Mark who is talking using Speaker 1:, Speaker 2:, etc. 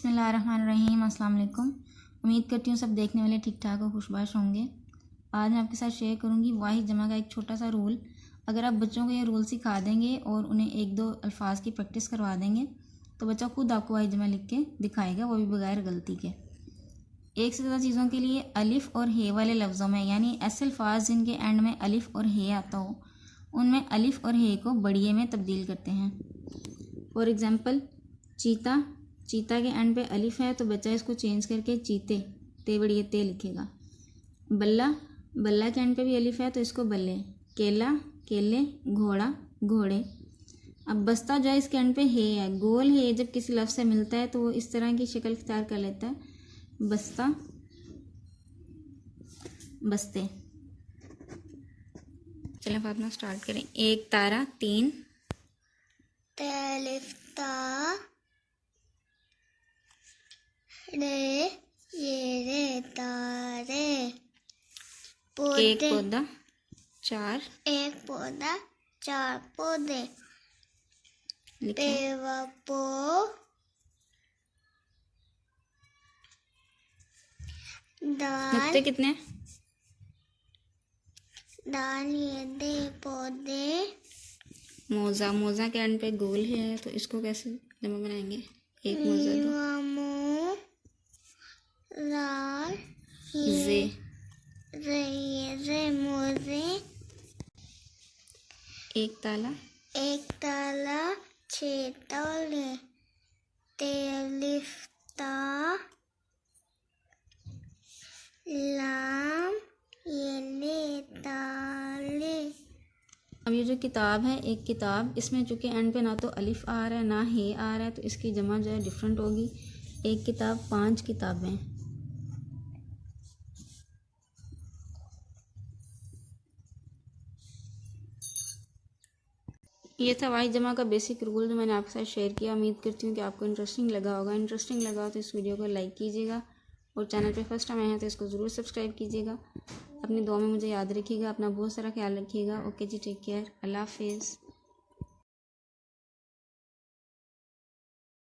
Speaker 1: बिस्मिल्लाहिर्रहमानिर्रहीम। अस्सलाम वालेकुम। उम्मीद करती हूँ सब देखने वाले ठीक ठाक और खुशबाश होंगे। आज मैं आपके साथ शेयर करूँगी वाहिद जमा का एक छोटा सा रूल। अगर आप बच्चों को ये रूल सिखा देंगे और उन्हें एक दो अल्फाज की प्रैक्टिस करवा देंगे तो बच्चा खुद आपको वाहिद जमा लिख के दिखाएगा, वो भी बगैर गलती के। एक से ज़्यादा चीज़ों के लिए अलिफ़ और हे वाले लफ्ज़ों में, यानी ऐसे अल्फाज जिनके एंड में अलिफ़ और हे आता हो, उनमें अलिफ़ और हे को बढ़िए में तब्दील करते हैं। फॉर एग्ज़ाम्पल, चीता, चीता के एंड पे अलिफ है तो बच्चा इसको चेंज करके चीते, ते बढ़िए ते लिखेगा। बल्ला, बल्ला के एंड पे भी अलिफ है तो इसको बल्ले। केला, केले। घोड़ा, घोड़े। अब बस्ता जो है इसके एंड पे हे है, गोल हे जब किसी लफ्ज़ से मिलता है तो वो इस तरह की शक्ल इख्तियार कर लेता है, बस्ता, बस्ते। चलें फातिमा स्टार्ट करें। एक तारा, तीन
Speaker 2: तलिफ्ता रे ये रे तारे पौधे,
Speaker 1: एक पौधा, चार,
Speaker 2: एक पौधा चार पौधे,
Speaker 1: लिखें।
Speaker 2: पेवपो दाल,
Speaker 1: नुक्ते कितने?
Speaker 2: दाल ये दे पौधे,
Speaker 1: मोज़ा, मोज़ा के एंड पे गोल है तो इसको कैसे जमा बनाएंगे? एक मोज़ा दो।
Speaker 2: लाल
Speaker 1: जे,
Speaker 2: रे मोजे,
Speaker 1: एक ताला,
Speaker 2: एक ताला छः तौले, तेलिफ्ता लाम ये ले ताले।
Speaker 1: अब ये जो किताब है, एक किताब, इसमें चूँकि एंड पे ना तो अलिफ आ रहा है ना हे आ रहा है तो इसकी जमा जो है डिफरेंट होगी। एक किताब, पांच किताबें। ये था वाहिद जमा का बेसिक रूल जो मैंने आपके साथ शेयर किया। उम्मीद करती हूँ कि आपको इंटरेस्टिंग लगा होगा। इंटरेस्टिंग लगा हो तो इस वीडियो को लाइक कीजिएगा और चैनल पे फर्स्ट टाइम आए हैं तो इसको ज़रूर सब्सक्राइब कीजिएगा। अपनी दुआ में मुझे याद रखिएगा। अपना बहुत सारा ख्याल रखिएगा। ओके जी, टेक केयर। अल्लाह हाफिज़।